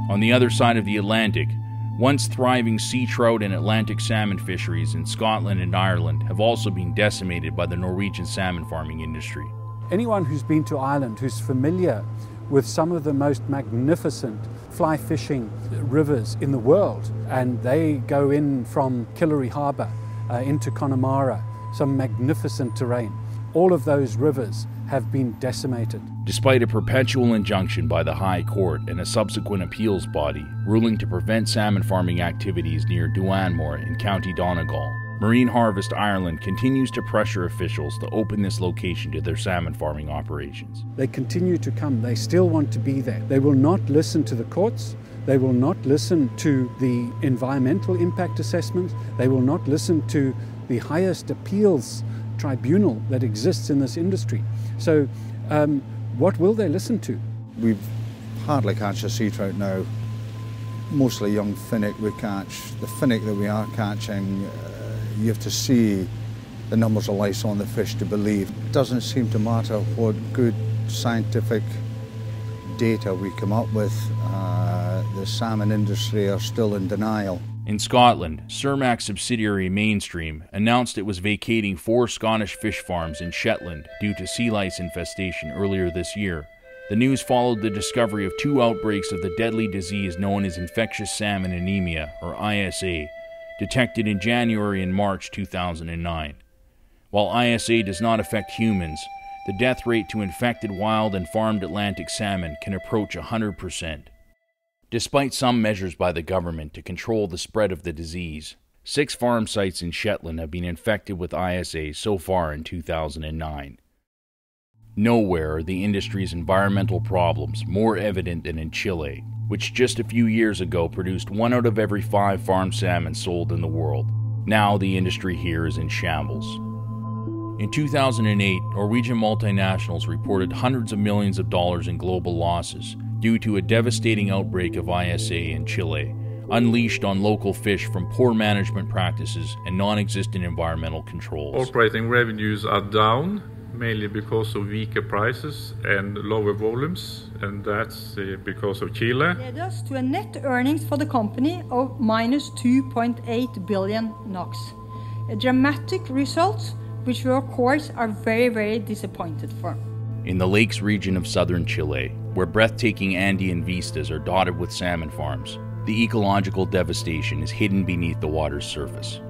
On the other side of the Atlantic, once thriving sea trout and Atlantic salmon fisheries in Scotland and Ireland have also been decimated by the Norwegian salmon farming industry. Anyone who's been to Ireland, who's familiar with some of the most magnificent fly fishing rivers in the world, and they go in from Killary Harbour into Connemara, some magnificent terrain. All of those rivers have been decimated. Despite a perpetual injunction by the High Court and a subsequent appeals body ruling to prevent salmon farming activities near Duanmore in County Donegal, Marine Harvest Ireland continues to pressure officials to open this location to their salmon farming operations. They continue to come. They still want to be there. They will not listen to the courts. They will not listen to the environmental impact assessments. They will not listen to the highest appeals tribunal that exists in this industry. So what will they listen to? We hardly catch a sea trout now. Mostly young finnick we catch. The finnick that we are catching, you have to see the numbers of lice on the fish to believe. It doesn't seem to matter what good scientific data we come up with. The salmon industry are still in denial. In Scotland, Cermaq subsidiary Mainstream announced it was vacating 4 Scottish fish farms in Shetland due to sea lice infestation earlier this year. The news followed the discovery of 2 outbreaks of the deadly disease known as infectious salmon anemia, or ISA, detected in January and March 2009. While ISA does not affect humans, the death rate to infected wild and farmed Atlantic salmon can approach 100%. Despite some measures by the government to control the spread of the disease, 6 farm sites in Shetland have been infected with ISA so far in 2009. Nowhere are the industry's environmental problems more evident than in Chile, which just a few years ago produced 1 out of every 5 farmed salmon sold in the world. Now the industry here is in shambles. In 2008, Norwegian multinationals reported hundreds of millions of dollars in global losses due to a devastating outbreak of ISA in Chile, unleashed on local fish from poor management practices and non-existent environmental controls. Operating revenues are down, mainly because of weaker prices and lower volumes, and that's because of Chile. Led us to a net earnings for the company of minus 2.8 billion NOK. A dramatic result, which we of course are very disappointed for. In the lakes region of southern Chile, where breathtaking Andean vistas are dotted with salmon farms, the ecological devastation is hidden beneath the water's surface.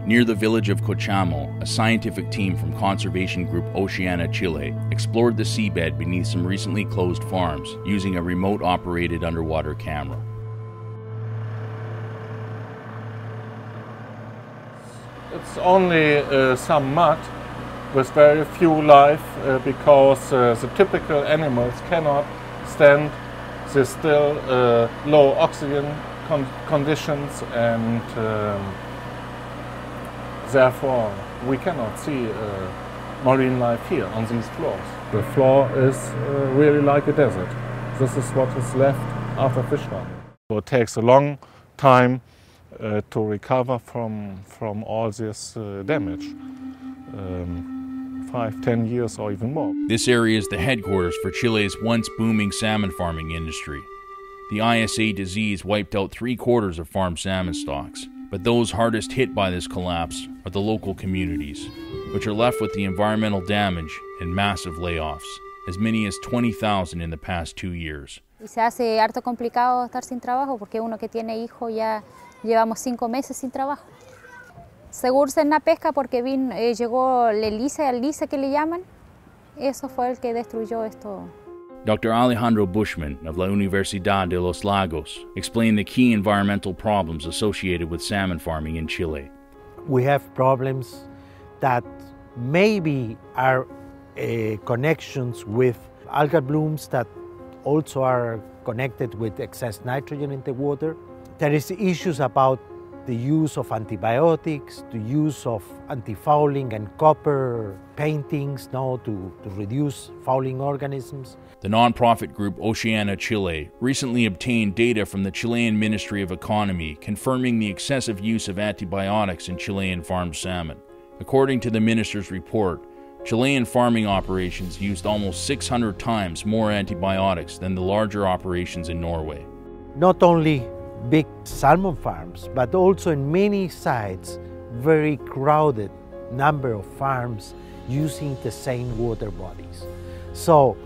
Near the village of Cochamo, a scientific team from conservation group Oceana Chile explored the seabed beneath some recently closed farms using a remote-operated underwater camera. It's only some mud with very few life because the typical animals cannot stand the still low oxygen conditions, and therefore we cannot see marine life here on these floors. The floor is really like a desert. This is what is left after fish farming. So it takes a long time to recover from all this damage. 5-10 years or even more. This area is the headquarters for Chile's once booming salmon farming industry. The ISA disease wiped out 3/4 of farmed salmon stocks, but those hardest hit by this collapse are the local communities, which are left with the environmental damage and massive layoffs, as many as 20,000 in the past 2 years. Y se hace harto complicado estar sin trabajo porque uno que tiene hijos ya llevamos 5 meses sin trabajo. Segurse en la pesca porque llegó el lice que le llaman, eso fue el que destruyó esto. Dr. Alejandro Bushman of La Universidad de los Lagos explained the key environmental problems associated with salmon farming in Chile. We have problems that maybe are connections with algal blooms that also are connected with excess nitrogen in the water. There is issues about the use of antibiotics, the use of anti-fouling and copper paintings now to reduce fouling organisms. The nonprofit group Oceana Chile recently obtained data from the Chilean Ministry of Economy confirming the excessive use of antibiotics in Chilean farmed salmon. According to the minister's report, Chilean farming operations used almost 600 times more antibiotics than the larger operations in Norway. Not only big salmon farms, but also in many sites, very crowded number of farms using the same water bodies. So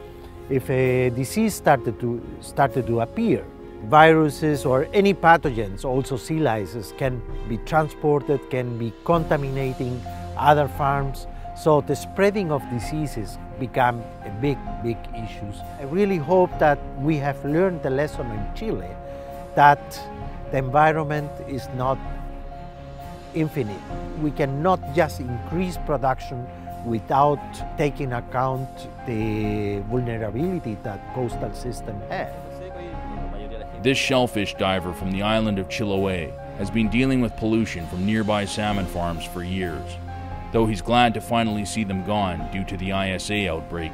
if a disease started to appear, viruses or any pathogens, also sea lices, can be transported, can be contaminating other farms. So the spreading of diseases become a big issue. I really hope that we have learned the lesson in Chile that the environment is not infinite. We cannot just increase production without taking account the vulnerability that coastal system has. This shellfish diver from the island of Chiloé has been dealing with pollution from nearby salmon farms for years. Though he's glad to finally see them gone due to the ISA outbreak,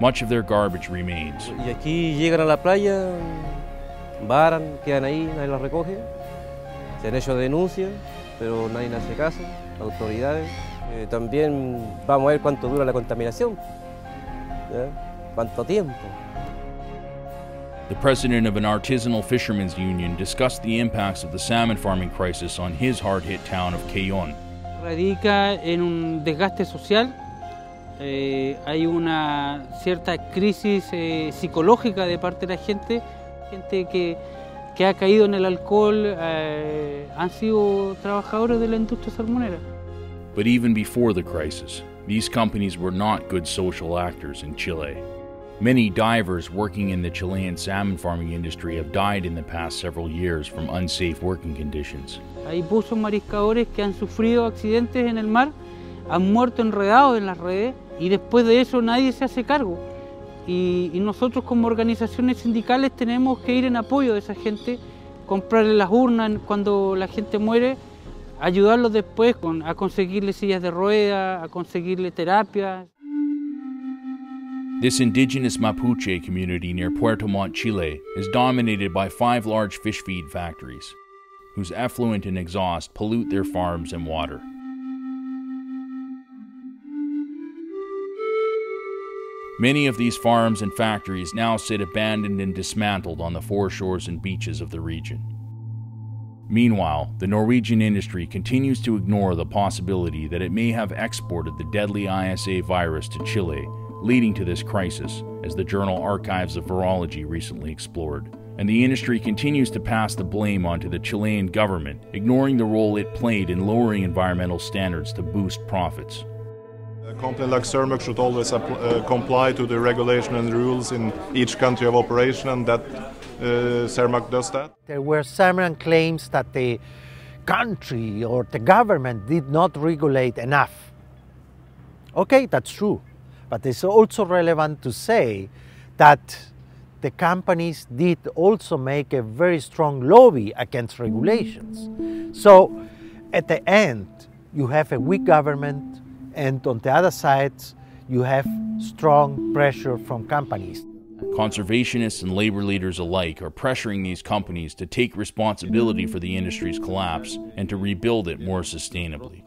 much of their garbage remains. Y aquí llegan a la playa, varan, quedan ahí, nadie los recoge. Se han hecho denuncias, pero nadie hace caso, autoridades. También vamos a ver cuánto dura la contaminación, ¿ya? ¿Cuánto tiempo? The president of an artisanal fishermen's union discussed the impacts of the salmon farming crisis on his hard-hit town of Quellón. Radica en un desgaste social, hay una cierta crisis psicológica de parte de la gente que ha caído en el alcohol, han sido trabajadores de la industria salmonera. But even before the crisis, these companies were not good social actors in Chile. Many divers working in the Chilean salmon farming industry have died in the past several years from unsafe working conditions. Hay buzos mariscadores que han sufrido accidentes en el mar, han muerto enredados en las redes y después de eso nadie se hace cargo. Y nosotros como organizaciones sindicales tenemos que ir en apoyo de esa gente, comprarle las urnas cuando la gente muere, ayudarlos después a conseguirle sillas de ruedas, a conseguirle terapia. This indigenous Mapuche community near Puerto Montt, Chile, is dominated by 5 large fish feed factories, whose effluent and exhaust pollute their farms and water. Many of these farms and factories now sit abandoned and dismantled on the foreshores and beaches of the region. Meanwhile, the Norwegian industry continues to ignore the possibility that it may have exported the deadly ISA virus to Chile, leading to this crisis, as the journal Archives of Virology recently explored. And the industry continues to pass the blame onto the Chilean government, ignoring the role it played in lowering environmental standards to boost profits. A company like Cermaq should always comply to the regulation and rules in each country of operation, and that Cermaq does that. There were several claims that the country or the government did not regulate enough. Okay, that's true. But it's also relevant to say that the companies did also make a very strong lobby against regulations. So at the end, you have a weak government, and on the other side, you have strong pressure from companies. Conservationists and labor leaders alike are pressuring these companies to take responsibility for the industry's collapse and to rebuild it more sustainably.